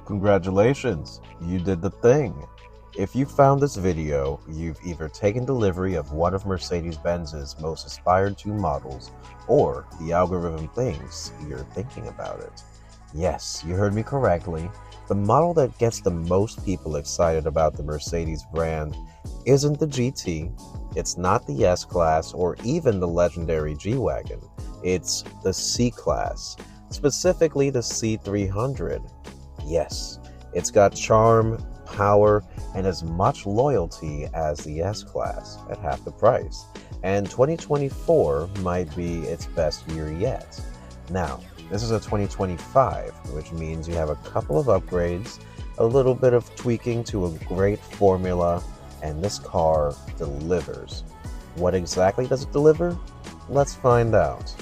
Congratulations, you did the thing. If you found this video, you've either taken delivery of one of Mercedes-Benz's most aspired to models, or the algorithm thinks you're thinking about it. Yes, you heard me correctly. The model that gets the most people excited about the Mercedes brand isn't the GT, it's not the S-Class, or even the legendary G-Wagon. It's the C-Class, specifically the C300. Yes, it's got charm, power, and as much loyalty as the S-Class at half the price. And 2024 might be its best year yet. Now, this is a 2025, which means you have a couple of upgrades, a little bit of tweaking to a great formula, and this car delivers. What exactly does it deliver? Let's find out.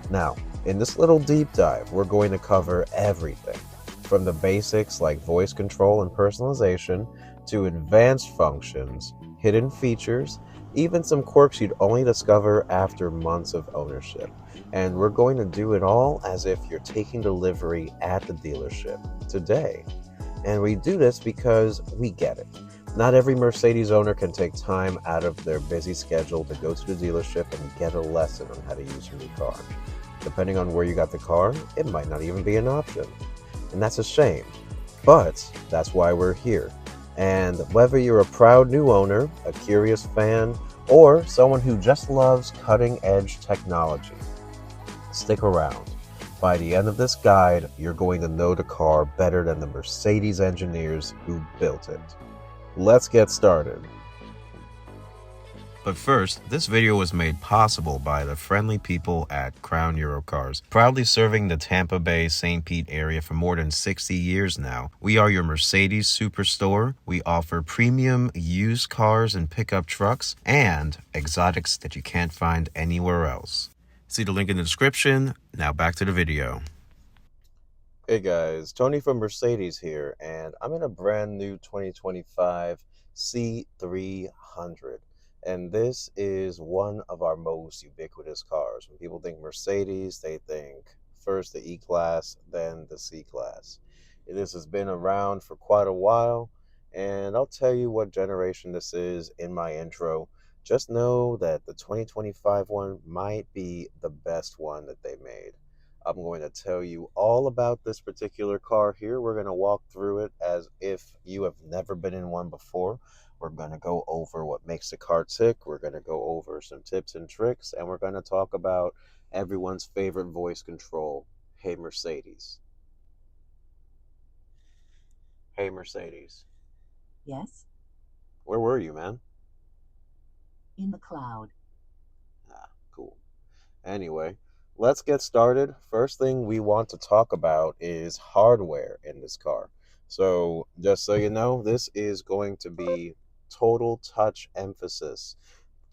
Now, in this little deep dive, we're going to cover everything, from the basics like voice control and personalization, to advanced functions, hidden features, even some quirks you'd only discover after months of ownership. And we're going to do it all as if you're taking delivery at the dealership today. And we do this because we get it. Not every Mercedes owner can take time out of their busy schedule to go to the dealership and get a lesson on how to use your new car. Depending on where you got the car, it might not even be an option. And that's a shame, but that's why we're here. And whether you're a proud new owner, a curious fan, or someone who just loves cutting-edge technology, stick around. By the end of this guide, you're going to know the car better than the Mercedes engineers who built it. Let's get started. But first, this video was made possible by the friendly people at Crown Eurocars, proudly serving the Tampa Bay, St. Pete area for more than 60 years now. We are your Mercedes superstore. We offer premium used cars and pickup trucks and exotics that you can't find anywhere else. See the link in the description. Now back to the video. Hey guys, Tony from Mercedes here, and I'm in a brand new 2025 C300. And this is one of our most ubiquitous cars. When people think Mercedes, they think first the E-Class, then the C-Class. This has been around for quite a while, and I'll tell you what generation this is in my intro. Just know that the 2025 one might be the best one that they made. I'm going to tell you all about this particular car here. We're going to walk through it as if you have never been in one before. We're going to go over what makes the car tick. We're going to go over some tips and tricks. And we're going to talk about everyone's favorite voice control. Hey, Mercedes. Hey, Mercedes. Yes, Where were you, man? in the cloud. Ah, cool. Anyway, let's get started. First thing we want to talk about is hardware in this car. So just so you know, this is going to be total touch emphasis.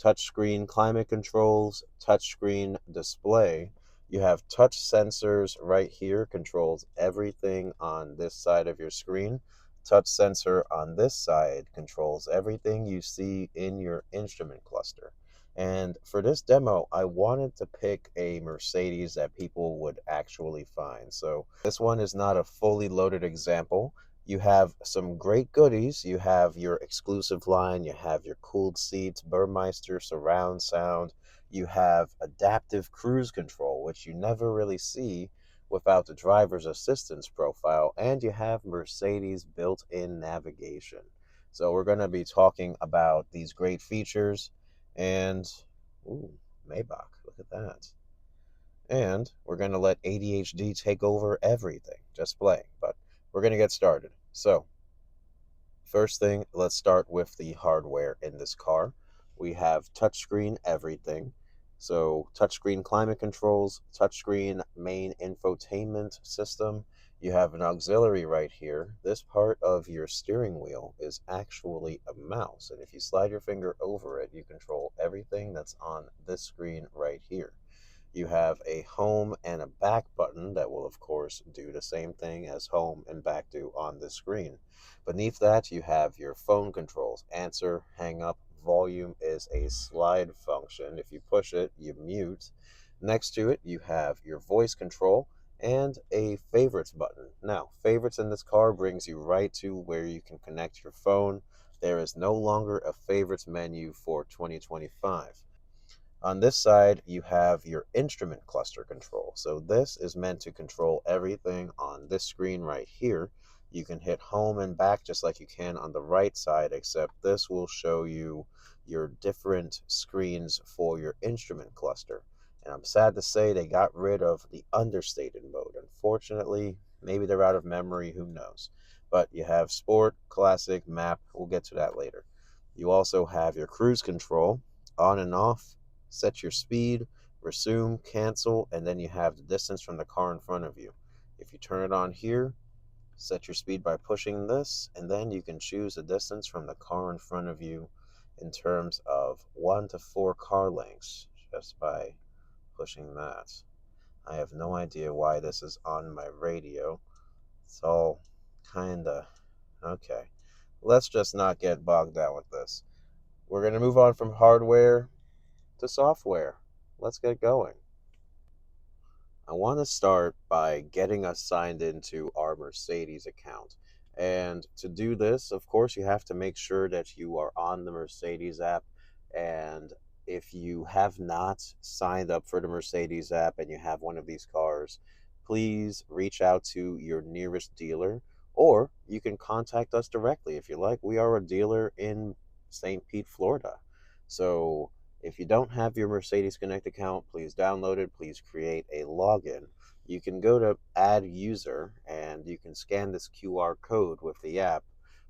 Touchscreen climate controls, touchscreen display. You have touch sensors right here, controls everything on this side of your screen. Touch sensor on this side controls everything you see in your instrument cluster. And for this demo, I wanted to pick a Mercedes that people would actually find. So this one is not a fully loaded example. You have some great goodies. You have your exclusive line, you have your cooled seats, Burmeister surround sound, you have adaptive cruise control, which you never really see without the driver's assistance profile, and you have Mercedes built-in navigation. So we're going to be talking about these great features, and ooh, Maybach, look at that. And we're going to let ADHD take over everything, just playing, but we're going to get started. So, first thing, let's start with the hardware in this car. We have touchscreen everything. So, touchscreen climate controls, touchscreen main infotainment system. You have an auxiliary right here. This part of your steering wheel is actually a mouse. And if you slide your finger over it, you control everything that's on this screen right here. You have a home and a back button that will, of course, do the same thing as home and back do on the screen. Beneath that, you have your phone controls. Answer, hang up, volume is a slide function. If you push it, you mute. Next to it, you have your voice control. and a favorites button. Now, favorites in this car brings you right to where you can connect your phone. There is no longer a favorites menu for 2025. On this side, you have your instrument cluster control. So this is meant to control everything on this screen right here. You can hit home and back just like you can on the right side, except this will show you your different screens for your instrument cluster. And I'm sad to say they got rid of the understated mode. Unfortunately, maybe they're out of memory, who knows. But you have sport, classic, map, we'll get to that later. You also have your cruise control, on and off, set your speed, resume, cancel, and then you have the distance from the car in front of you. If you turn it on here, set your speed by pushing this, and then you can choose the distance from the car in front of you in terms of 1 to 4 car lengths just by pushing that. I have no idea why this is on my radio. It's all kinda okay. Let's just not get bogged down with this. We're going to move on from hardware to software. Let's get going. I want to start by getting us signed into our Mercedes account. And to do this, of course, you have to make sure that you are on the Mercedes app. And if you have not signed up for the Mercedes app and you have one of these cars, please reach out to your nearest dealer, or you can contact us directly if you like. We are a dealer in St. Pete, Florida. So if you don't have your Mercedes Connect account, please download it. Please create a login. You can go to add user and you can scan this QR code with the app,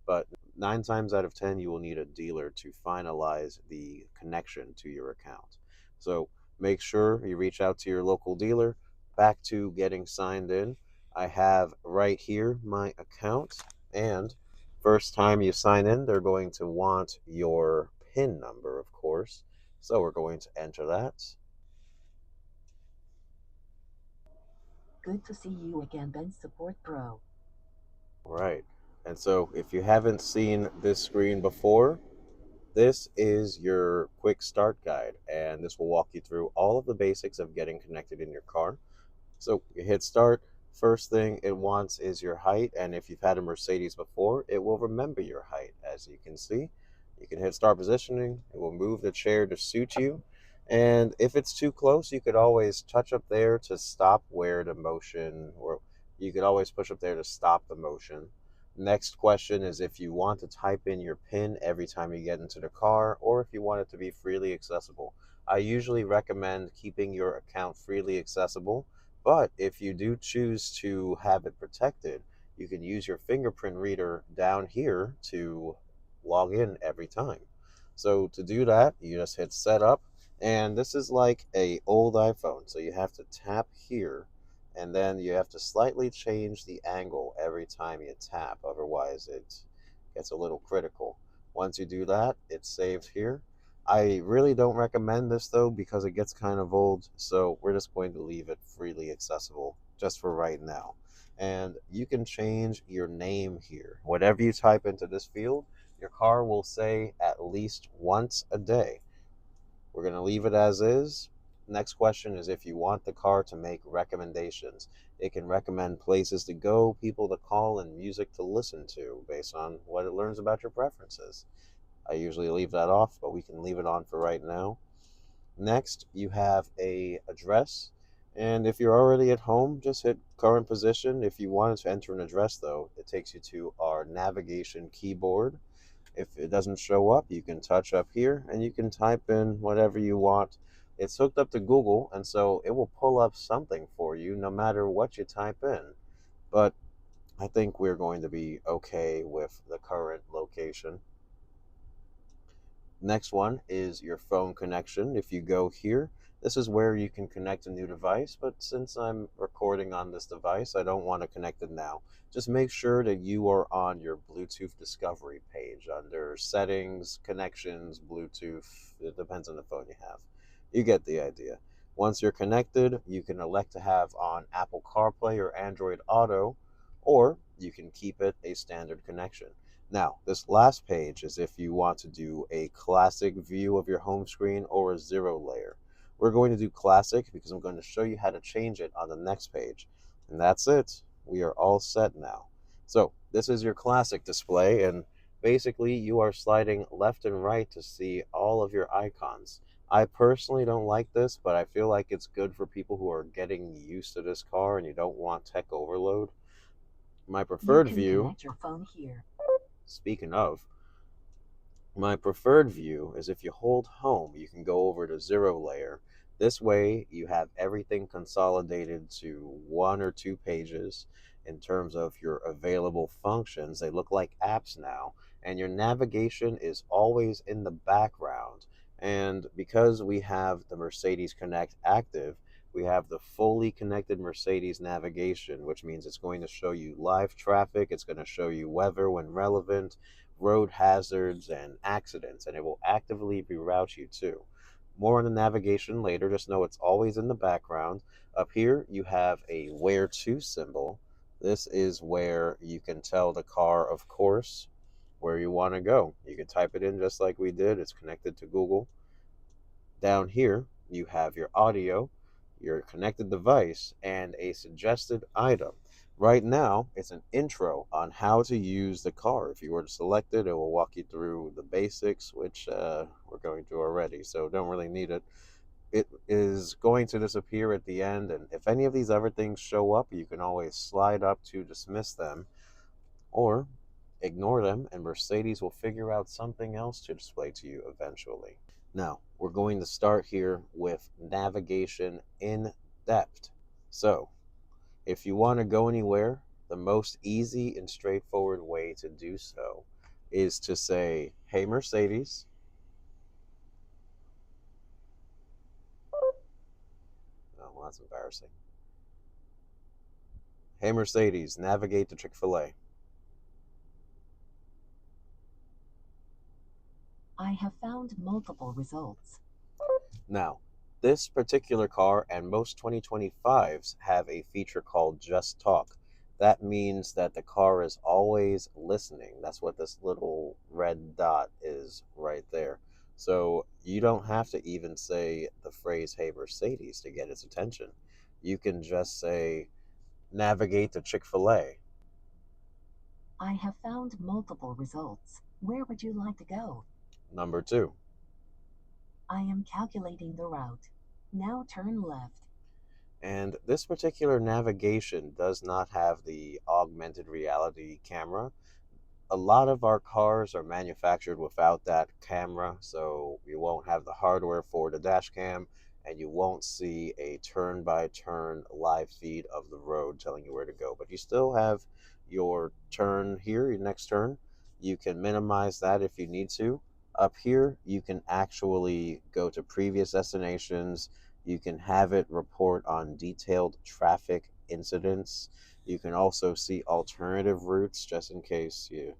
but 9 times out of 10, you will need a dealer to finalize the connection to your account. So make sure you reach out to your local dealer. Back to getting signed in. I have right here my account, and first time you sign in, they're going to want your PIN number, of course. So we're going to enter that. Good to see you again, Ben Support Pro. Right. And so if you haven't seen this screen before, this is your quick start guide, and this will walk you through all of the basics of getting connected in your car. So you hit start. First thing it wants is your height, and if you've had a Mercedes before, it will remember your height. As you can see, you can hit start positioning. It will move the chair to suit you, and if it's too close, you could always touch up there to stop where the motion, or you could always push up there to stop the motion. Next question is if you want to type in your PIN every time you get into the car, or if you want it to be freely accessible. I usually recommend keeping your account freely accessible, but if you do choose to have it protected, you can use your fingerprint reader down here to log in every time. So to do that, you just hit setup, and this is like a old iPhone. So you have to tap here, and then you have to slightly change the angle every time you tap. Otherwise, it gets a little critical. Once you do that, it's saved here. I really don't recommend this though because it gets kind of old, so we're just going to leave it freely accessible just for right now. And you can change your name here. Whatever you type into this field, your car will say at least once a day. We're going to leave it as is. Next question is if you want the car to make recommendations. It can recommend places to go, people to call, and music to listen to based on what it learns about your preferences. I usually leave that off, but we can leave it on for right now. Next, you have a address, and if you're already at home, just hit current position. If you wanted to enter an address, though, it takes you to our navigation keyboard. If it doesn't show up, you can touch up here, and you can type in whatever you want. It's hooked up to Google, and so it will pull up something for you no matter what you type in. But I think we're going to be okay with the current location. Next one is your phone connection. If you go here, this is where you can connect a new device, but since I'm recording on this device, I don't want to connect it now. Just make sure that you are on your Bluetooth discovery page under settings, connections, Bluetooth. It depends on the phone you have. You get the idea. Once you're connected, you can elect to have on Apple CarPlay or Android Auto, or you can keep it a standard connection. Now, this last page is if you want to do a classic view of your home screen or a zero layer. We're going to do classic because I'm going to show you how to change it on the next page. And that's it. We are all set now. So this is your classic display, and basically you are sliding left and right to see all of your icons. I personally don't like this, but I feel like it's good for people who are getting used to this car and you don't want tech overload. My preferred view, connect your phone here. speaking of, my preferred view is if you hold home, you can go over to zero layer. This way, you have everything consolidated to one or two pages in terms of your available functions. They look like apps now, and your navigation is always in the background. And because we have the Mercedes Connect active, we have the fully connected Mercedes navigation, which means it's going to show you live traffic, it's going to show you weather when relevant, road hazards, and accidents, and it will actively reroute you too. More on the navigation later, just know it's always in the background. Up here, you have a where to symbol. This is where you can tell the car, of course, where you want to go. You can type it in just like we did, it's connected to Google. Down here, you have your audio, your connected device, and a suggested item. Right now, it's an intro on how to use the car. If you were to select it, it will walk you through the basics, which we're going through already, so don't really need it. It is going to disappear at the end, and if any of these other things show up, you can always slide up to dismiss them, or ignore them, and Mercedes will figure out something else to display to you eventually. Now, we're going to start here with navigation in depth. So, if you want to go anywhere, the most easy and straightforward way to do so is to say, "Hey Mercedes." Oh, well, that's embarrassing. "Hey Mercedes, navigate to Chick-fil-A." I have found multiple results. Now, this particular car and most 2025s have a feature called Just Talk. That means that the car is always listening. That's what this little red dot is right there. So you don't have to even say the phrase, "Hey Mercedes," to get its attention. You can just say, "Navigate to Chick-fil-A." I have found multiple results. Where would you like to go? Number two. I am calculating the route. Now turn left. And this particular navigation does not have the augmented reality camera. A lot of our cars are manufactured without that camera, so you won't have the hardware for the dash cam, and you won't see a turn by turn live feed of the road telling you where to go. But you still have your turn here, your next turn. You can minimize that if you need to. Up here, you can actually go to previous destinations. You can have it report on detailed traffic incidents. You can also see alternative routes just in case you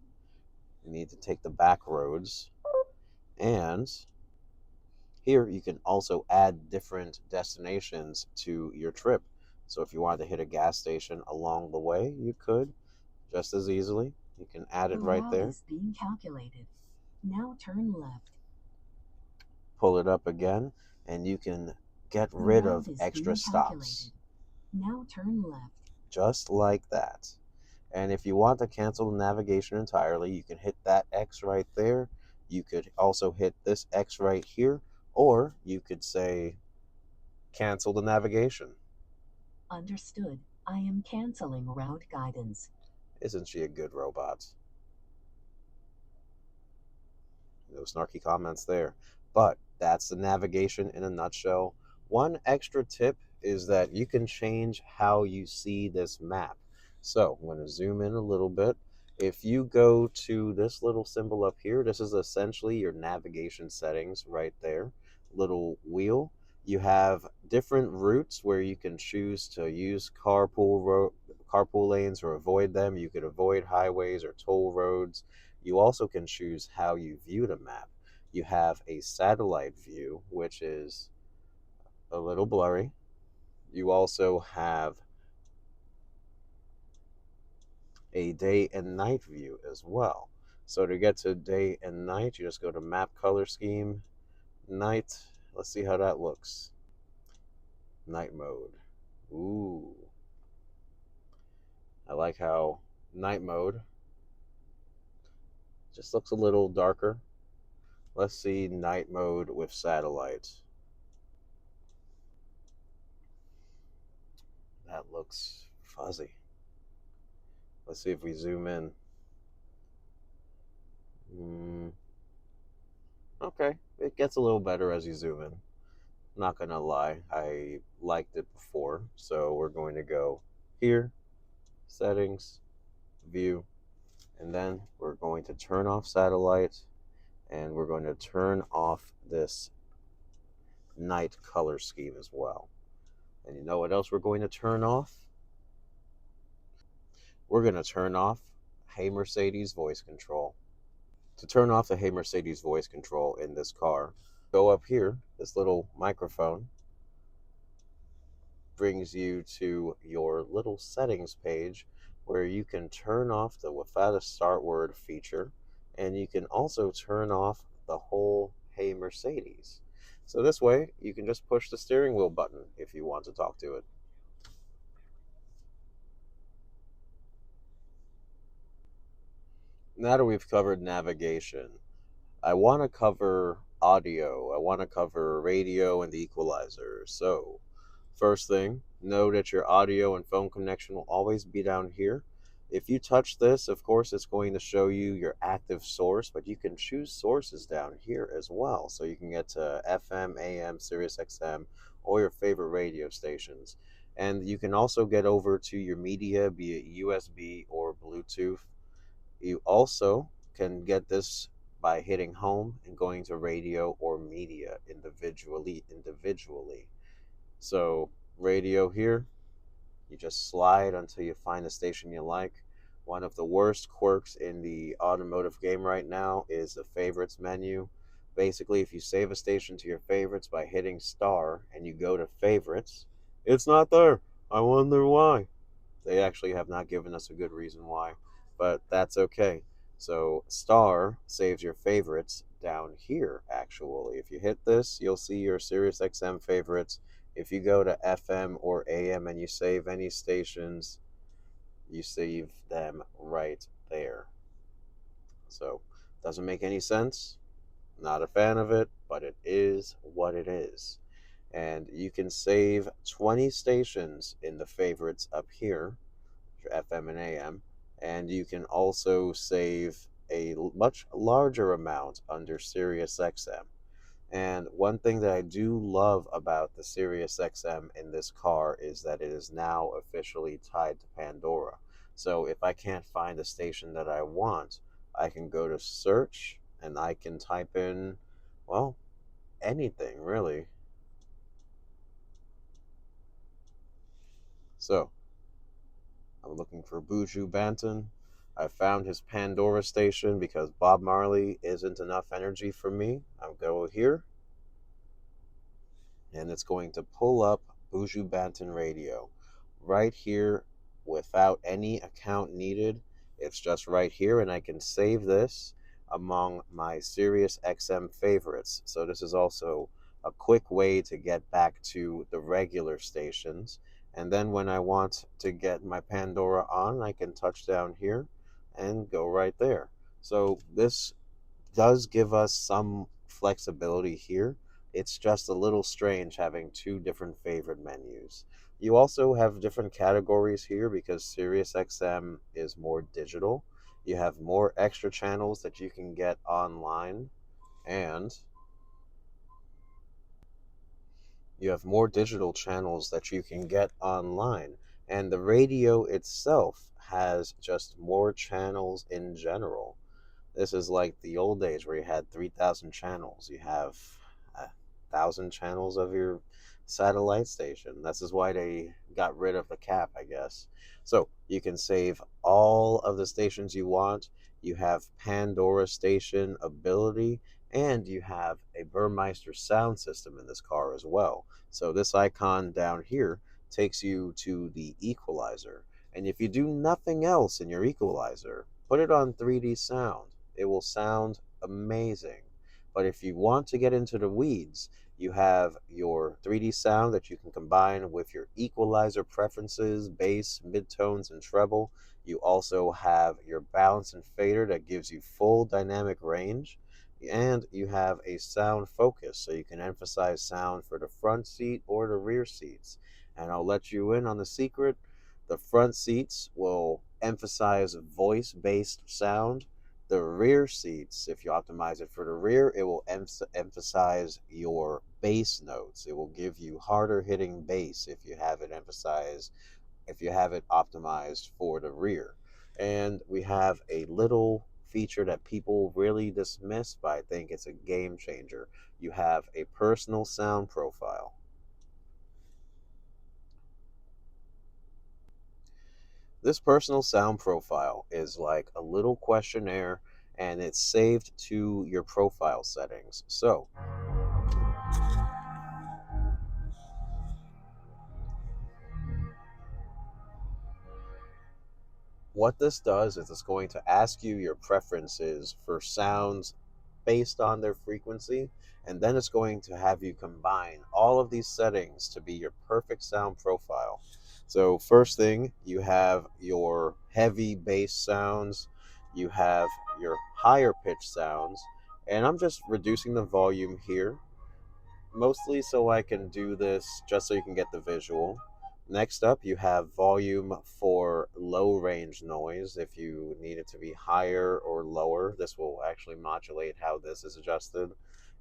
need to take the back roads. And here you can also add different destinations to your trip. So if you wanted to hit a gas station along the way, you could just as easily. You can add it right there. The route is being calculated. Now turn left. Pull it up again, and you can get rid of extra stops. Now turn left. Just like that. And if you want to cancel the navigation entirely, you can hit that X right there. You could also hit this X right here, or you could say, "Cancel the navigation." Understood. I am canceling route guidance. Isn't she a good robot? No snarky comments there. But that's the navigation in a nutshell. One extra tip is that you can change how you see this map. So I'm going to zoom in a little bit. If you go to this little symbol up here, this is essentially your navigation settings right there. Little wheel. You have different routes where you can choose to use carpool lanes or avoid them. You could avoid highways or toll roads. You also can choose how you view the map. You have a satellite view, which is a little blurry. You also have a day and night view as well. So to get to day and night, you just go to map color scheme, night. Let's see how that looks. Night mode. Ooh. like how night mode just looks a little darker. Let's see night mode with satellite. That looks fuzzy. Let's see if we zoom in. Okay, it gets a little better as you zoom in. Not gonna lie, I liked it before, so we're going to go here, settings, view, and then we're going to turn off satellite, and we're going to turn off this night color scheme as well. And you know what else we're going to turn off? We're going to turn off Hey Mercedes voice control. To turn off the Hey Mercedes voice control in this car, go up here, this little microphone brings you to your little settings page where you can turn off the without a start word feature, and you can also turn off the whole Hey Mercedes. So this way you can just push the steering wheel button if you want to talk to it. Now that we've covered navigation, I want to cover audio. I want to cover radio and the equalizer. So first thing, know that your audio and phone connection will always be down here. If you touch this, of course, it's going to show you your active source, but you can choose sources down here as well. So you can get to FM, AM, Sirius XM, or your favorite radio stations. And you can also get over to your media, be it USB or Bluetooth. You also can get this by hitting home and going to radio or media individually. So radio here, you just slide until you find a station you like. One of the worst quirks in the automotive game right now is the favorites menu. Basically, if you save a station to your favorites by hitting star and you go to favorites, it's not there. I wonder why. They actually have not given us a good reason why, but that's okay. So star saves your favorites down here, actually. If you hit this, you'll see your Sirius XM favorites. If you go to FM or AM and you save any stations, you save them right there. So, doesn't make any sense. Not a fan of it, but it is what it is. And you can save 20 stations in the favorites up here, for FM and AM. And you can also save a much larger amount under Sirius XM. And one thing that I do love about the Sirius XM in this car is that it is now officially tied to Pandora. So if I can't find a station that I want, I can go to search and I can type in, well, anything really. So I'm looking for Buju Banton. I found his Pandora station because Bob Marley isn't enough energy for me. I'll go here, and it's going to pull up Buju Banton Radio right here without any account needed. It's just right here, and I can save this among my Sirius XM favorites. So this is also a quick way to get back to the regular stations. And then when I want to get my Pandora on, I can touch down here and go right there. So this does give us some flexibility here. It's just a little strange having two different favorite menus. You also have different categories here because Sirius XM is more digital. You have more extra channels that you can get online, and you have more digital channels that you can get online. And the radio itself has just more channels in general. This is like the old days where you had 3,000 channels. You have 1,000 channels of your satellite station. This is why they got rid of the cap, I guess. So you can save all of the stations you want. You have Pandora station ability, and you have a Burmeister sound system in this car as well. So this icon down here takes you to the equalizer. And if you do nothing else in your equalizer, put it on 3D sound. It will sound amazing. But if you want to get into the weeds, You have your 3D sound that you can combine with your equalizer preferences, bass, midtones, and treble. You also have your balance and fader that gives you full dynamic range. And you have a sound focus, so you can emphasize sound for the front seat or the rear seats. And I'll let you in on the secret. The front seats will emphasize voice based sound. The rear seats, if you optimize it for the rear, it will emphasize your bass notes. It will give you harder hitting bass if you have it emphasized, if you have it optimized for the rear. And we have a little feature that people really dismiss, but I think it's a game changer. You have a personal sound profile. This personal sound profile is like a little questionnaire, and it's saved to your profile settings. So what this does is it's going to ask you your preferences for sounds based on their frequency, and then it's going to have you combine all of these settings to be your perfect sound profile. So first thing, you have your heavy bass sounds, you have your higher pitch sounds, and I'm just reducing the volume here mostly so I can do this just so you can get the visual. Next up, you have volume for low range noise. If you need it to be higher or lower, this will actually modulate how this is adjusted.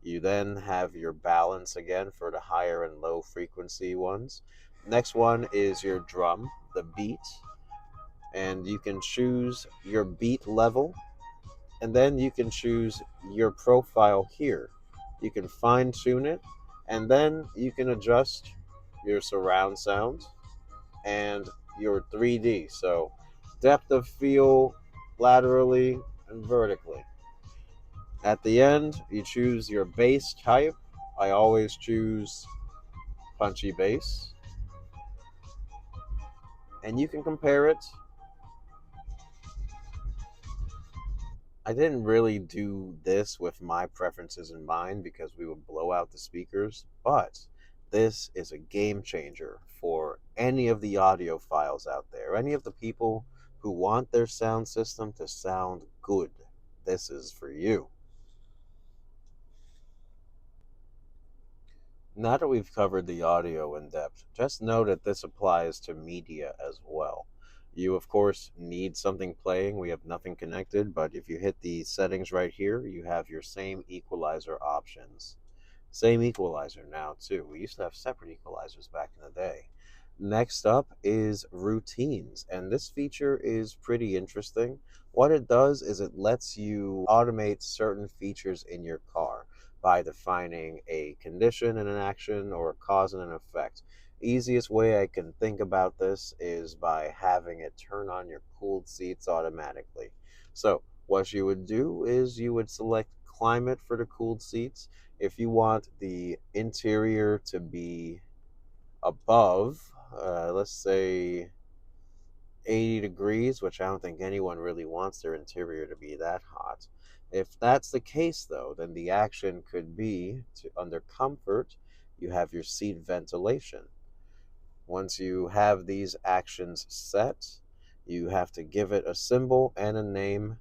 You then have your balance again for the higher and low frequency ones. Next one is your drum, the beat, and you can choose your beat level, and then you can choose your profile here. You can fine tune it, and then you can adjust your surround sound and your 3D. So depth of field laterally and vertically. At the end, you choose your bass type. I always choose punchy bass, and you can compare it. I didn't really do this with my preferences in mind because we would blow out the speakers, but this is a game changer for any of the audiophiles out there, any of the people who want their sound system to sound good. This is for you. Now that we've covered the audio in depth, just know that this applies to media as well. You, of course, need something playing. We have nothing connected, but if you hit the settings right here, you have your same equalizer options. Same equalizer now, too. We used to have separate equalizers back in the day. Next up is routines, and this feature is pretty interesting. What it does is it lets you automate certain features in your car by defining a condition and an action or a cause and an effect. Easiest way I can think about this is by having it turn on your cooled seats automatically. So what you would do is you would select climate for the cooled seats. If you want the interior to be above, let's say 80 degrees, which I don't think anyone really wants their interior to be that hot. If that's the case, though, then the action could be to, under comfort, you have your seat ventilation. Once you have these actions set, you have to give it a symbol and a name.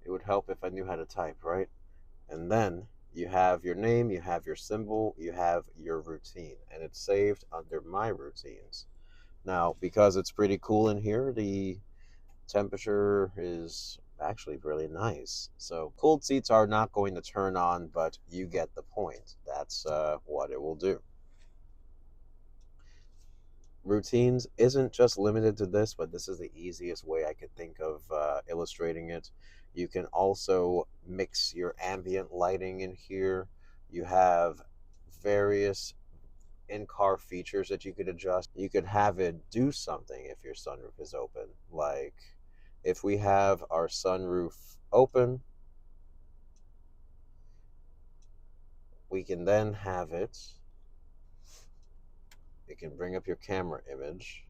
It would help if I knew how to type, right? And then you have your name, you have your symbol, you have your routine, and it's saved under My Routines. Now, because it's pretty cool in here, the temperature is actually really nice. So cooled seats are not going to turn on, but you get the point. That's what it will do. Routines isn't just limited to this, but this is the easiest way I could think of illustrating it. You can also mix your ambient lighting in here. You have various in-car features that you could adjust. You could have it do something if your sunroof is open. Like if we have our sunroof open, we can then have it can bring up your camera image.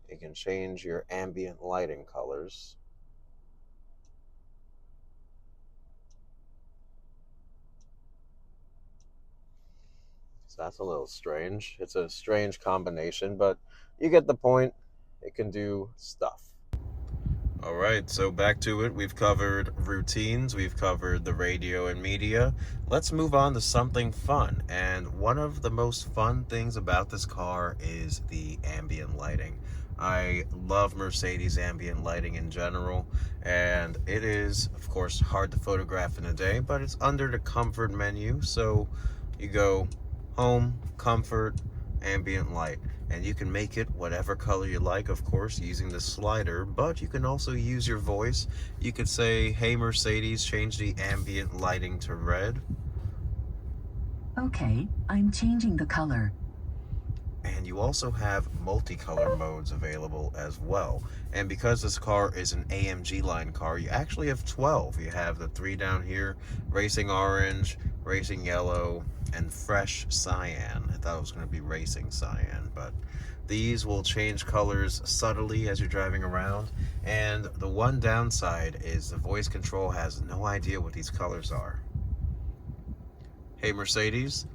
It can change your ambient lighting colors. So that's a little strange. It's a strange combination, but you get the point. It can do stuff. All right, so back to it. We've covered routines, we've covered the radio and media. Let's move on to something fun. And one of the most fun things about this car is the ambient lighting. I love Mercedes ambient lighting in general, and it is, of course, hard to photograph in a day, but it's under the comfort menu. So you go home, comfort, ambient light, and you can make it whatever color you like, of course, using the slider, but you can also use your voice. You could say, hey Mercedes, change the ambient lighting to red. Okay, I'm changing the color. And you also have multicolor modes available as well. And because this car is an AMG line car, you actually have 12. You have the 3 down here: racing orange, racing yellow, and fresh cyan. I thought it was going to be racing cyan, but these will change colors subtly as you're driving around. And the one downside is the voice control has no idea what these colors are. Hey Mercedes,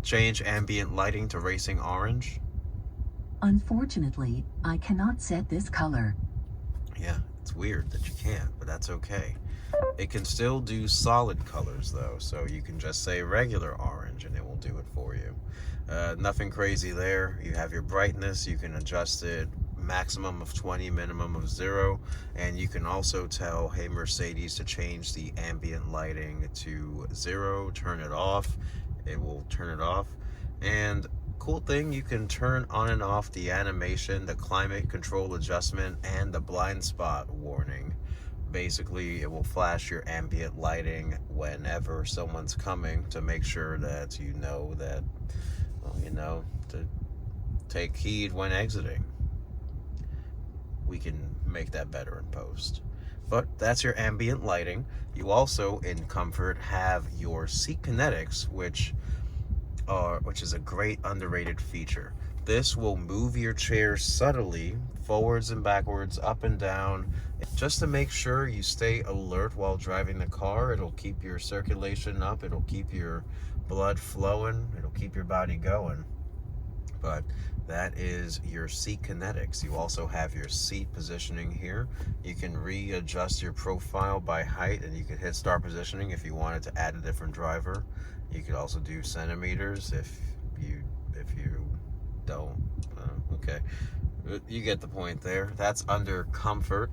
change ambient lighting to racing orange. Unfortunately, I cannot set this color. Yeah, it's weird that you can't, but that's okay. It can still do solid colors though, so you can just say regular orange and it will do it for you. Nothing crazy there. You have your brightness, you can adjust it maximum of 20, minimum of 0, and you can also tell, hey Mercedes, to change the ambient lighting to 0, turn it off. It will turn it off. And cool thing, you can turn on and off the animation, the climate control adjustment, and the blind spot warning. Basically, it will flash your ambient lighting whenever someone's coming to make sure that you know that, well, you know, to take heed when exiting. We can make that better in post. But that's your ambient lighting. You also, in comfort, have your seat kinetics, which is a great underrated feature. This will move your chair subtly, forwards and backwards, up and down, just to make sure you stay alert while driving the car. It'll keep your circulation up, it'll keep your blood flowing, it'll keep your body going. But that is your seat kinetics. You also have your seat positioning here. You can readjust your profile by height, and you can hit start positioning if you wanted to add a different driver. You could also do centimeters if you don't. Okay, you get the point there. That's under comfort.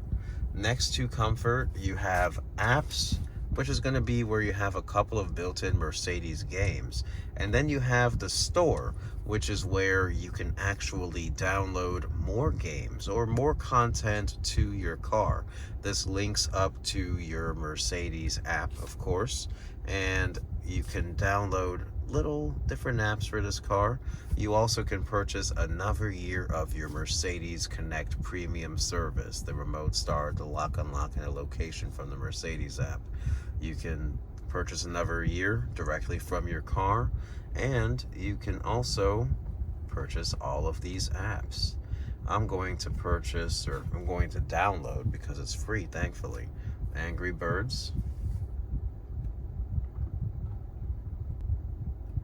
Next to comfort, you have apps, which is going to be where you have a couple of built-in Mercedes games. And then you have the store, which is where you can actually download more games or more content to your car. This links up to your Mercedes app, of course, and you can download little different apps for this car. You also can purchase another year of your Mercedes Connect premium service, the remote start, the lock unlock, and a location from the Mercedes app. You can purchase another year directly from your car, and you can also purchase all of these apps. I'm going to purchase, or I'm going to download, because it's free, thankfully, Angry Birds.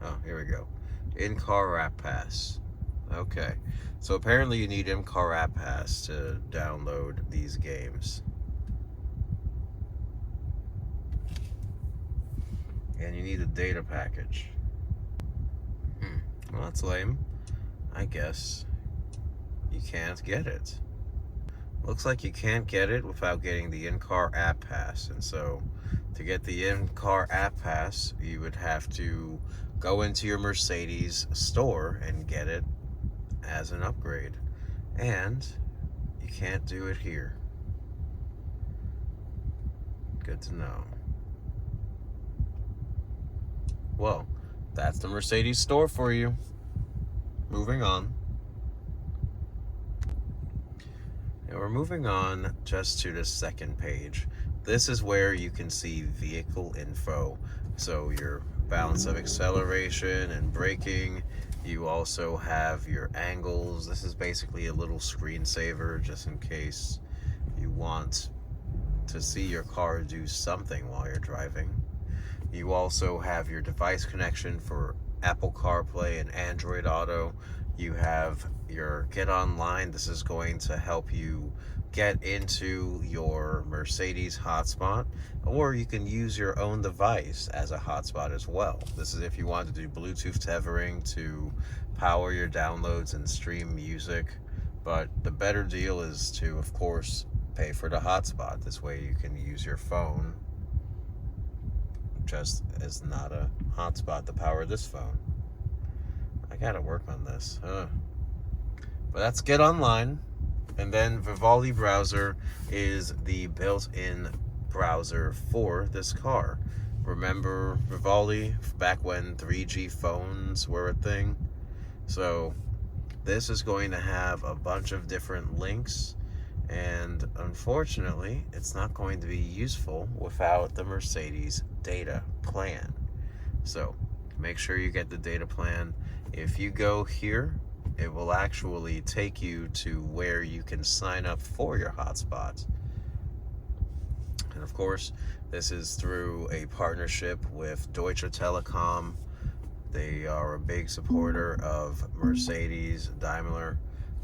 Oh, here we go. In-car app pass. Okay, so apparently you need in-car app pass to download these games. And you need a data package. Well, that's lame. I guess you can't get it. Looks like you can't get it without getting the in-car app pass. And so to get the in-car app pass, you would have to go into your Mercedes store and get it as an upgrade. And you can't do it here. Good to know. Well, that's the Mercedes store for you. Moving on. And we're moving on just to the second page. This is where you can see vehicle info. So your balance of acceleration and braking. You also have your angles. This is basically a little screensaver just in case you want to see your car do something while you're driving. You also have your device connection for Apple CarPlay and Android Auto. You have your Get Online. This is going to help you get into your Mercedes hotspot, or you can use your own device as a hotspot as well. This is if you want to do Bluetooth tethering to power your downloads and stream music. But the better deal is to, of course, pay for the hotspot. This way you can use your phone just as not a hotspot to power this phone. I gotta work on this. But that's Get Online. And then Vivaldi Browser is the built-in browser for this car. Remember Vivaldi back when 3G phones were a thing? So this is going to have a bunch of different links, and unfortunately it's not going to be useful without the Mercedes data plan. So make sure you get the data plan. If you go here, it will actually take you to where you can sign up for your hotspot. And of course, this is through a partnership with Deutsche Telekom. They are a big supporter of Mercedes, Daimler,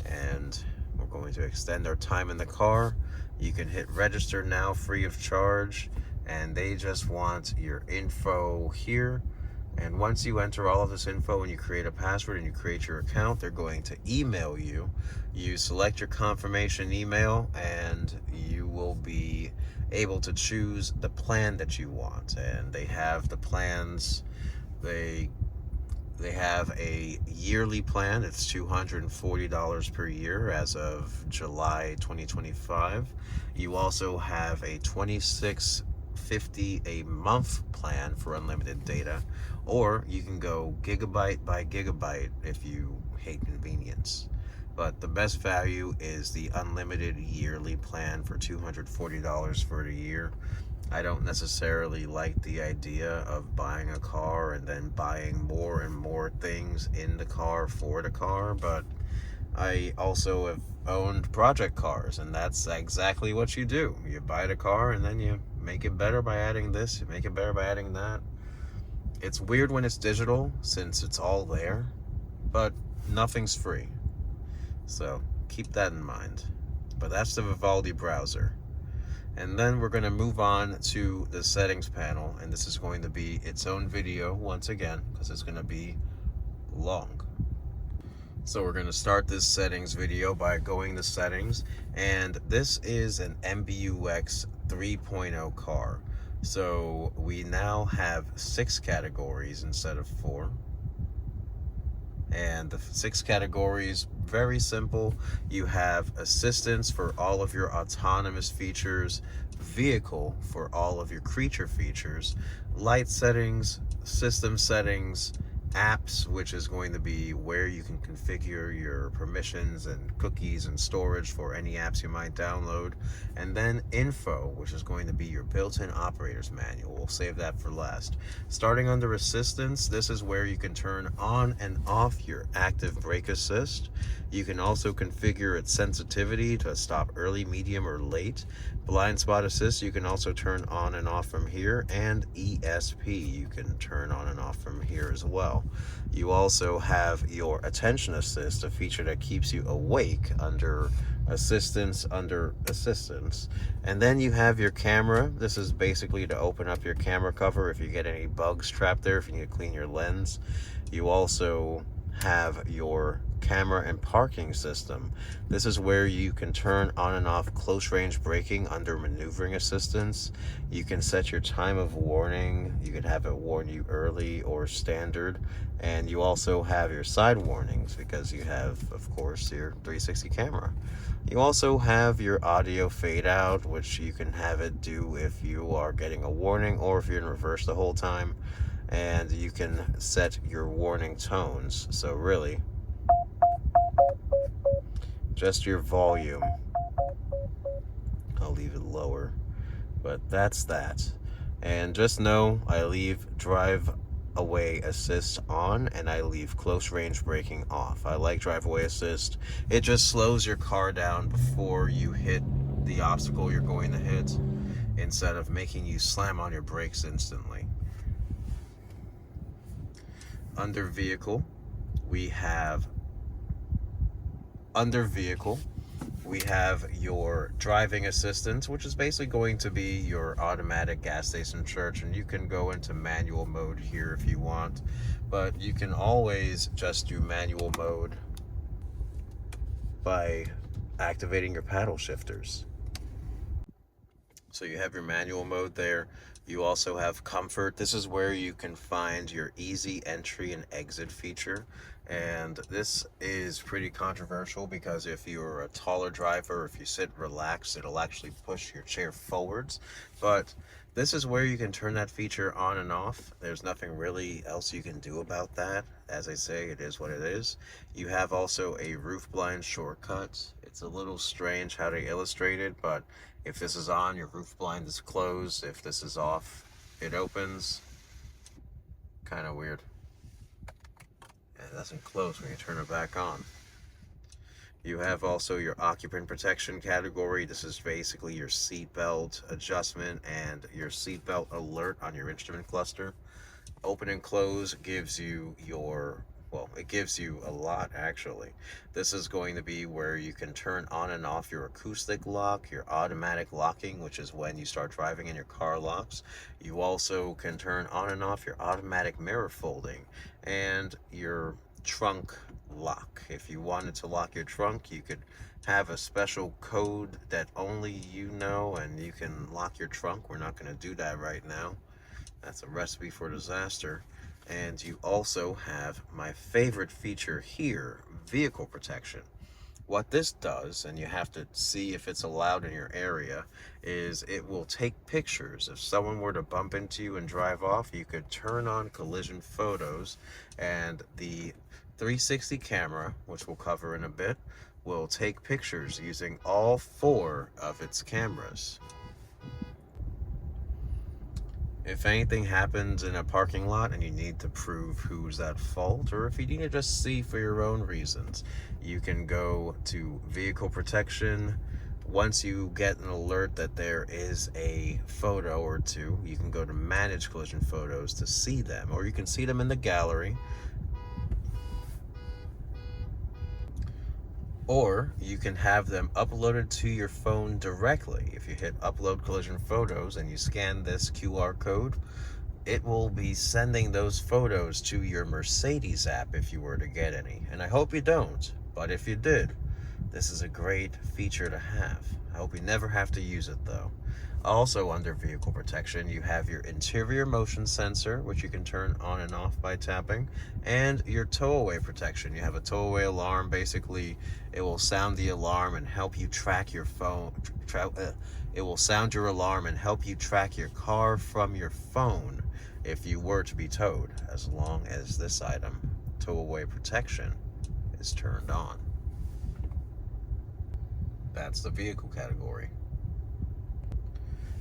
and we're going to extend our time in the car. You can hit register now free of charge, and they just want your info here. And once you enter all of this info and you create a password and you create your account, they're going to email you. You select your confirmation email and you will be able to choose the plan that you want. And they have the plans. They have a yearly plan. It's $240 per year as of July 2025. You also have a $26.50 a month plan for unlimited data, or you can go gigabyte by gigabyte if you hate convenience. But the best value is the unlimited yearly plan for $240 for the year. I don't necessarily like the idea of buying a car and then buying more and more things in the car for the car, but I also have owned project cars, and that's exactly what you do. You buy the car and then you make it better by adding this, you make it better by adding that. It's weird when it's digital since it's all there, but nothing's free. So keep that in mind. But that's the Vivaldi browser. And then we're going to move on to the settings panel, and this is going to be its own video once again because it's going to be long. So we're going to start this settings video by going to settings, and this is an MBUX 3.0 car. So we now have 6 categories instead of 4. And the 6 categories, very simple. You have assistance for all of your autonomous features, vehicle for all of your creature features, light settings, system settings, apps, which is going to be where you can configure your permissions and cookies and storage for any apps you might download, and then info, which is going to be your built-in operator's manual. We'll save that for last. Starting under assistance, this is where you can turn on and off your active brake assist. You can also configure its sensitivity to stop early, medium, or late. Blind spot assist you can also turn on and off from here, and ESP you can turn on and off from here as well. You also have your attention assist, a feature that keeps you awake under assistance, and then you have your camera. This is basically to open up your camera cover if you get any bugs trapped there, if you need to clean your lens. You also have your camera and parking system. This is where you can turn on and off close range braking under maneuvering assistance. You can set your time of warning. You can have it warn you early or standard. And you also have your side warnings because you have, of course, your 360 camera. You also have your audio fade out, which you can have it do if you are getting a warning or if you're in reverse the whole time. And you can set your warning tones. So really, just your volume. I'll leave it lower, but that's that. And just know I leave drive away assist on and I leave close range braking off. I like drive away assist. It just slows your car down before you hit the obstacle you're going to hit, instead of making you slam on your brakes instantly. Under vehicle, we have your driving assistant, which is basically going to be your automatic gas station search, and you can go into manual mode here if you want, but you can always just do manual mode by activating your paddle shifters. So you have your manual mode there. You also have comfort. This is where you can find your easy entry and exit feature. And this is pretty controversial because if you're a taller driver, if you sit relaxed, it'll actually push your chair forwards. But this is where you can turn that feature on and off. There's nothing really else you can do about that. As I say, it is what it is. You have also a roof blind shortcut. It's a little strange how they illustrate it, but if this is on, your roof blind is closed. If this is off, it opens. Kind of weird. It doesn't close when you turn it back on. You have also your occupant protection category. This is basically your seatbelt adjustment and your seatbelt alert on your instrument cluster. Open and close gives you your, well, it gives you a lot actually. This is going to be where you can turn on and off your acoustic lock, your automatic locking, which is when you start driving and your car locks. You also can turn on and off your automatic mirror folding and your trunk lock. If you wanted to lock your trunk, you could have a special code that only you know and you can lock your trunk. We're not going to do that right now. That's a recipe for disaster. And you also have my favorite feature here, vehicle protection. What this does, and you have to see if it's allowed in your area, is it will take pictures. If someone were to bump into you and drive off, you could turn on collision photos, and the 360 camera, which we'll cover in a bit, will take pictures using all 4 of its cameras. If anything happens in a parking lot and you need to prove who's at fault, or if you need to just see for your own reasons, you can go to vehicle protection. Once you get an alert that there is a photo or two, you can go to manage collision photos to see them, or you can see them in the gallery. Or you can have them uploaded to your phone directly. If you hit upload collision photos and you scan this QR code, it will be sending those photos to your Mercedes app if you were to get any. And I hope you don't, but if you did, this is a great feature to have. I hope you never have to use it though. Also under vehicle protection, you have your interior motion sensor, which you can turn on and off by tapping, and your towaway protection. You have a towaway alarm. Basically, it will sound the alarm and help you track your phone. It will sound your alarm and help you track your car from your phone if you were to be towed, as long as this item, towaway protection, is turned on. That's the vehicle category.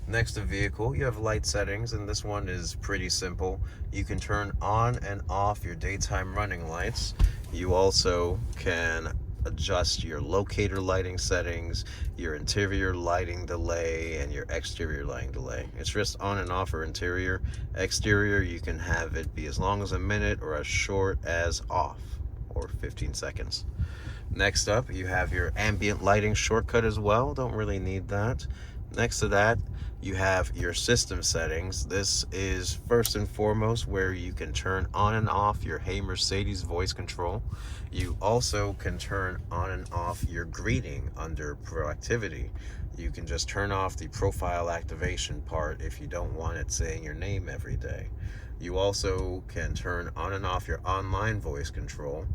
Next to vehicle, you have light settings, and this one is pretty simple. You can turn on and off your daytime running lights. You also can adjust your locator lighting settings, your interior lighting delay, and your exterior lighting delay. It's just on and off for interior. Exterior, you can have it be as long as a minute or as short as off, or 15 seconds. Next up, you have your ambient lighting shortcut as well. Don't really need that. Next to that, you have your system settings. This is first and foremost where you can turn on and off your Hey Mercedes voice control. You also can turn on and off your greeting under proactivity. You can just turn off the profile activation part if you don't want it saying your name every day. You also can turn on and off your online voice control,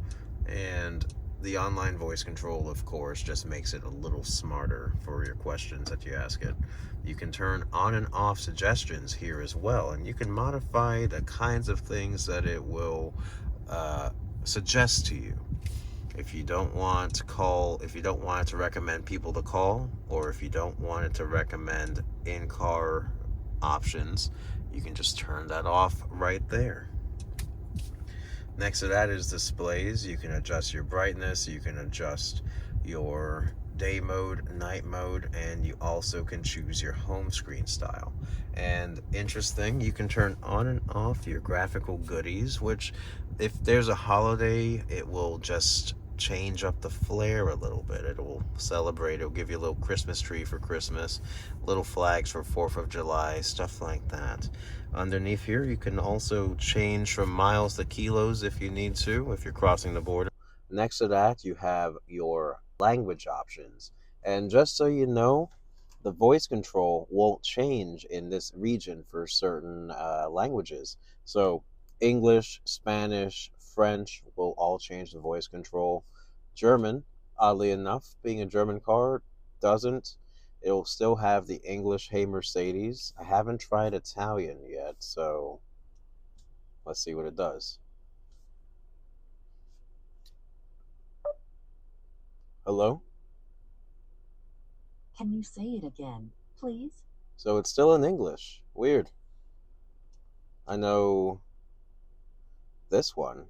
and the online voice control, of course, just makes it a little smarter for your questions that you ask it. You can turn on and off suggestions here as well, and you can modify the kinds of things that it will suggest to you. If you don't want it to recommend people to call, or if you don't want it to recommend in-car options, you can just turn that off right there. Next to that is displays. You can adjust your brightness, you can adjust your day mode, night mode, and you also can choose your home screen style. And interesting, you can turn on and off your graphical goodies, which if there's a holiday, it will just change up the flair a little bit. It will celebrate, it'll give you a little Christmas tree for Christmas, little flags for 4th of July, stuff like that. Underneath here, you can also change from miles to kilos if you need to, if you're crossing the border. Next to that, you have your language options. And just so you know, the voice control won't change in this region for certain languages. So, English, Spanish, French will all change the voice control. German, oddly enough, being a German car, doesn't. It'll still have the English Hey Mercedes. I haven't tried Italian yet, so let's see what it does. Hello? Can you say it again, please? So it's still in English. Weird. I know this one.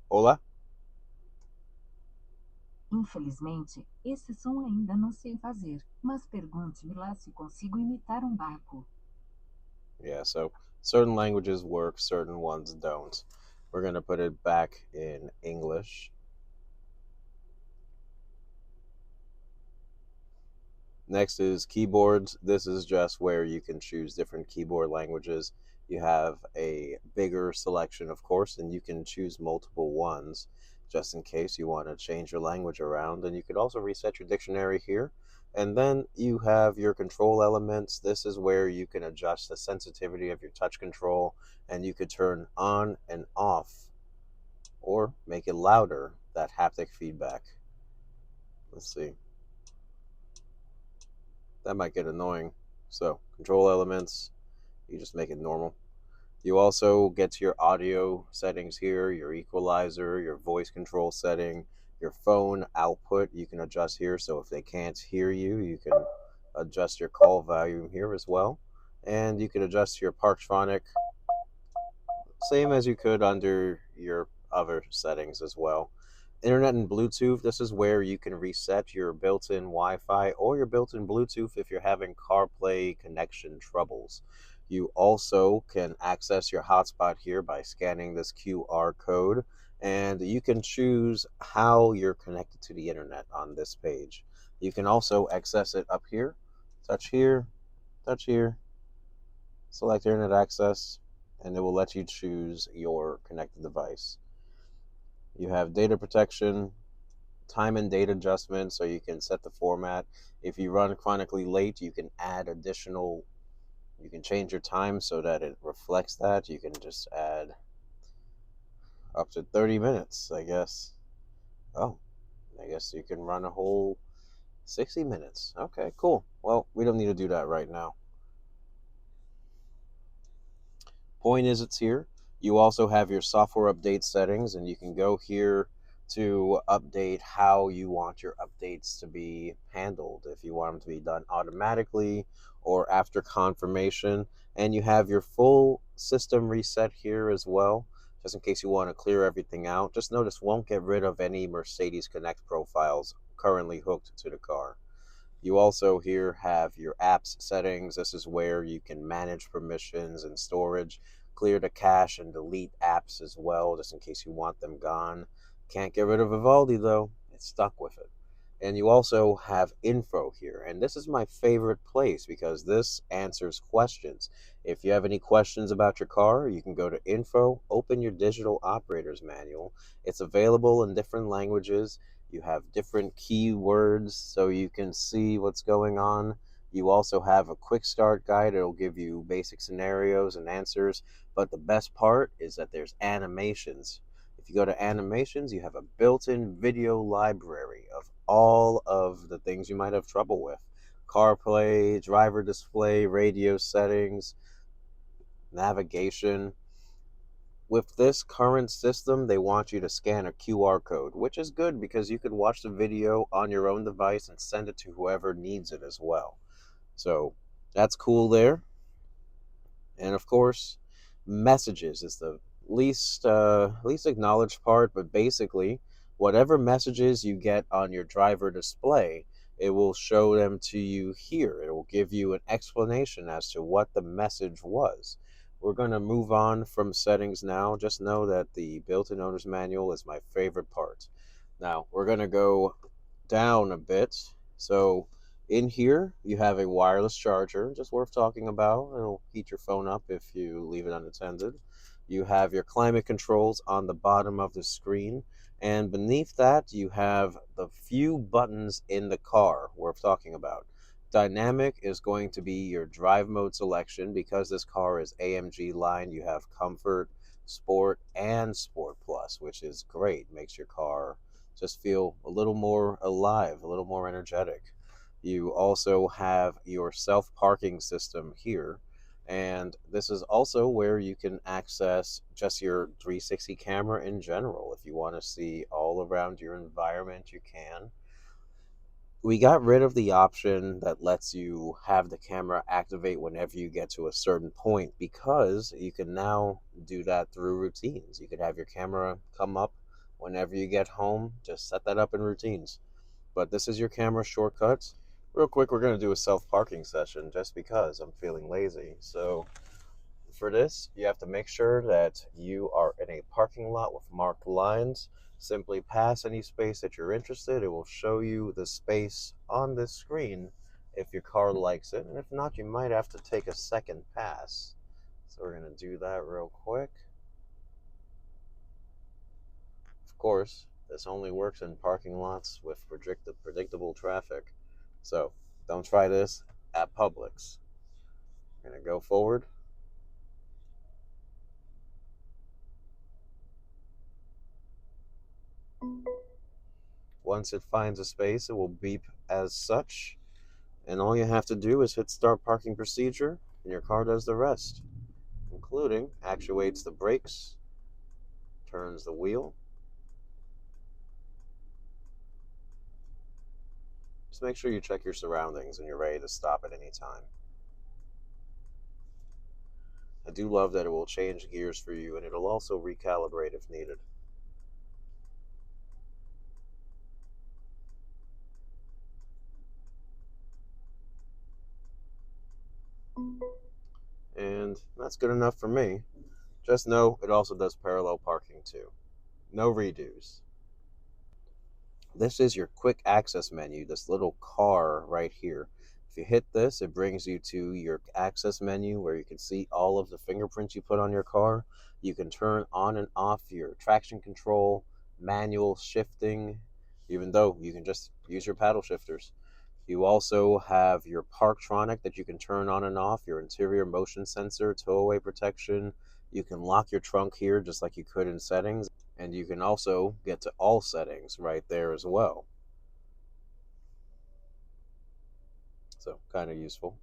Hola? Infelizmente, esse som ainda não sei fazer, mas pergunte-me lá se consigo imitar barco. Yeah, so certain languages work, certain ones don't. We're going to put it back in English. Next is keyboards. This is just where you can choose different keyboard languages. You have a bigger selection, of course, and you can choose multiple ones just in case you want to change your language around. And you could also reset your dictionary here. And then you have your control elements. This is where you can adjust the sensitivity of your touch control, and you could turn on and off or make it louder, that haptic feedback. Let's see. That might get annoying. So, control elements, you just make it normal. You also get to your audio settings here, your equalizer, your voice control setting, your phone output you can adjust here. So if they can't hear you, you can adjust your call volume here as well. And you can adjust your Parktronic, same as you could under your other settings as well. Internet and Bluetooth, this is where you can reset your built-in Wi-Fi or your built-in Bluetooth if you're having CarPlay connection troubles. You also can access your hotspot here by scanning this QR code, and you can choose how you're connected to the internet on this page. You can also access it up here, touch here, select internet access, and it will let you choose your connected device. You have data protection, time and date adjustment, so you can set the format. If you run chronically late, you can add additional, you can change your time so that it reflects that. You can just add up to 30 minutes, I guess. Oh, I guess you can run a whole 60 minutes. Okay, cool. Well, we don't need to do that right now. Point is, it's here. You also have your software update settings, and you can go here to update how you want your updates to be handled, if you want them to be done automatically or after confirmation. And you have your full system reset here as well, just in case you want to clear everything out. Just notice won't get rid of any Mercedes Connect profiles currently hooked to the car. You also here have your apps settings. This is where you can manage permissions and storage, clear the cache and delete apps as well, just in case you want them gone. Can't get rid of Vivaldi though, it's stuck with it. And you also have info here, and this is my favorite place because this answers questions. If you have any questions about your car, you can go to info, open your digital operator's manual. It's available in different languages. You have different keywords so you can see what's going on. You also have a quick start guide. It'll give you basic scenarios and answers. But the best part is that there's animations. If you go to animations, you have a built-in video library of all of the things you might have trouble with. CarPlay, driver display, radio settings, navigation. With this current system, they want you to scan a QR code, which is good because you could watch the video on your own device and send it to whoever needs it as well. So that's cool there. And of course, messages is the least acknowledged part, but basically, whatever messages you get on your driver display, it will show them to you here. It will give you an explanation as to what the message was. We're going to move on from settings now. Just know that the built-in owner's manual is my favorite part. Now, we're going to go down a bit. So in here, you have a wireless charger, just worth talking about. It'll heat your phone up if you leave it unattended. You have your climate controls on the bottom of the screen. And beneath that, you have the few buttons in the car worth talking about. Dynamic is going to be your drive mode selection. Because this car is AMG line, you have Comfort, Sport, and Sport Plus, which is great. Makes your car just feel a little more alive, a little more energetic. You also have your self-parking system here, and this is also where you can access just your 360 camera in general. If you want to see all around your environment, you can. We got rid of the option that lets you have the camera activate whenever you get to a certain point, because you can now do that through routines. You could have your camera come up whenever you get home. Just set that up in routines. But this is your camera shortcuts. Real quick, we're going to do a self-parking session just because I'm feeling lazy. So for this, you have to make sure that you are in a parking lot with marked lines. Simply pass any space that you're interested. It will show you the space on this screen if your car likes it. And if not, you might have to take a second pass. So we're going to do that real quick. Of course, this only works in parking lots with predictable traffic. So don't try this at Publix. I'm going to go forward. Once it finds a space, it will beep as such. And all you have to do is hit start parking procedure, and your car does the rest, including actuates the brakes, turns the wheel. Just make sure you check your surroundings and you're ready to stop at any time. I do love that it will change gears for you, and it'll also recalibrate if needed. And that's good enough for me. Just know it also does parallel parking too. No redos. This is your quick access menu, this little car right here. If you hit this, it brings you to your access menu where you can see all of the fingerprints you put on your car. You can turn on and off your traction control, manual shifting, even though you can just use your paddle shifters. You also have your Parktronic that you can turn on and off, your interior motion sensor, tow-away protection. You can lock your trunk here just like you could in settings. And you can also get to all settings right there as well. So kind of useful.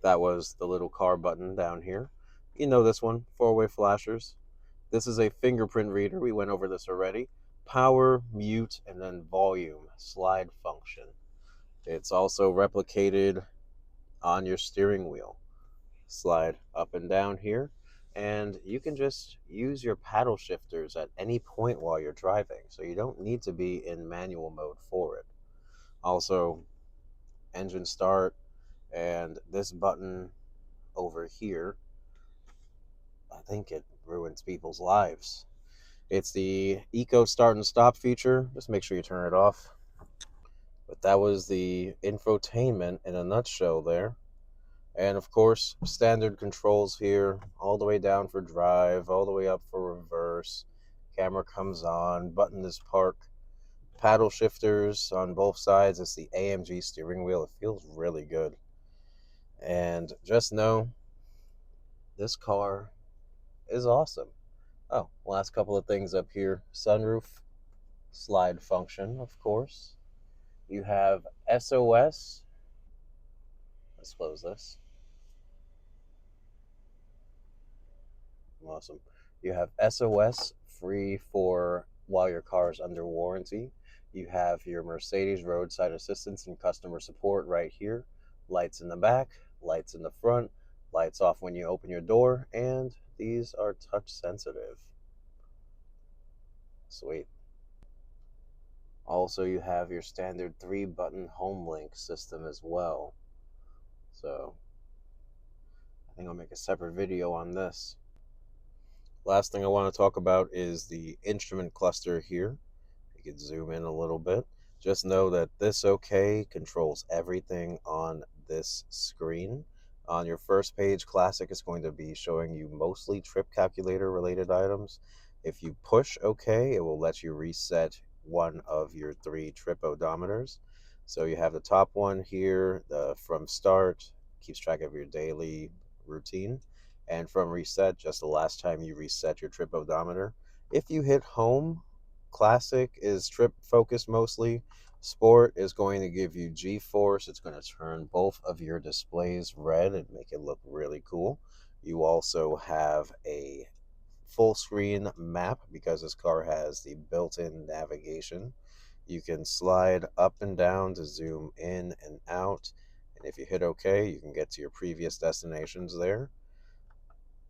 That was the little car button down here. You know this one, four-way flashers. This is a fingerprint reader. We went over this already. Power, mute, and then volume slide function. It's also replicated on your steering wheel. Slide up and down here. And you can just use your paddle shifters at any point while you're driving, so you don't need to be in manual mode for it. Also, engine start, and this button over here, I think it ruins people's lives. It's the Eco Start and Stop feature. Just make sure you turn it off. But that was the infotainment in a nutshell there. And of course, standard controls here, all the way down for drive, all the way up for reverse. Camera comes on, button is park. Paddle shifters on both sides. It's the AMG steering wheel. It feels really good. And just know, this car is awesome. Oh, last couple of things up here. Sunroof slide function, of course. You have SOS. Let's close this. Awesome. You have SOS free for while your car is under warranty. You have your Mercedes roadside assistance and customer support right here. Lights in the back, lights in the front, lights off when you open your door, and these are touch sensitive. Sweet. Also, you have your standard 3-button home link system as well. So, I think I'll make a separate video on this. Last thing I want to talk about is the instrument cluster here. You can zoom in a little bit. Just know that this OK controls everything on this screen. On your first page, Classic is going to be showing you mostly trip calculator related items. If you push OK, it will let you reset one of your 3 trip odometers. So you have the top one here, the from start, keeps track of your daily routine. And from reset, just the last time you reset your trip odometer. If you hit home, Classic is trip focused mostly. Sport is going to give you G-force. It's going to turn both of your displays red and make it look really cool. You also have a full screen map because this car has the built-in navigation. You can slide up and down to zoom in and out. And if you hit OK, you can get to your previous destinations there.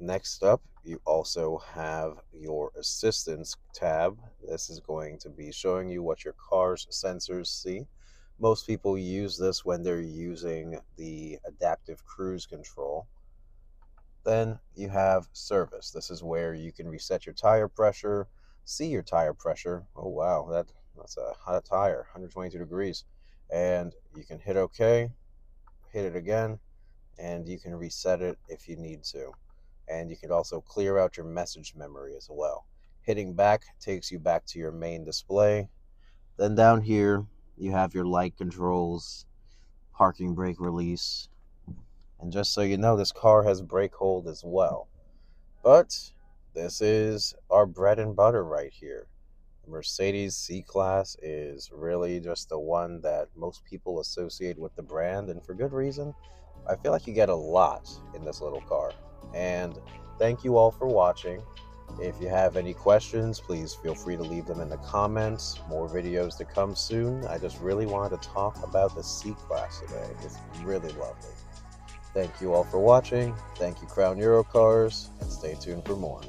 Next up, you also have your assistance tab. This is going to be showing you what your car's sensors see. Most people use this when they're using the adaptive cruise control. Then you have service. This is where you can reset your tire pressure, see your tire pressure. Oh wow, that's a hot tire, 122 degrees. And you can hit OK, hit it again, and you can reset it if you need to. And you can also clear out your message memory as well. Hitting back takes you back to your main display. Then down here, you have your light controls, parking brake release. And just so you know, this car has brake hold as well. But this is our bread and butter right here. The Mercedes C-Class is really just the one that most people associate with the brand, and for good reason. I feel like you get a lot in this little car. And thank you all for watching. If you have any questions, please feel free to leave them in the comments. More videos to come soon. I just really wanted to talk about the C-Class today. It's really lovely. Thank you all for watching. Thank you, Crown Eurocars, and stay tuned for more.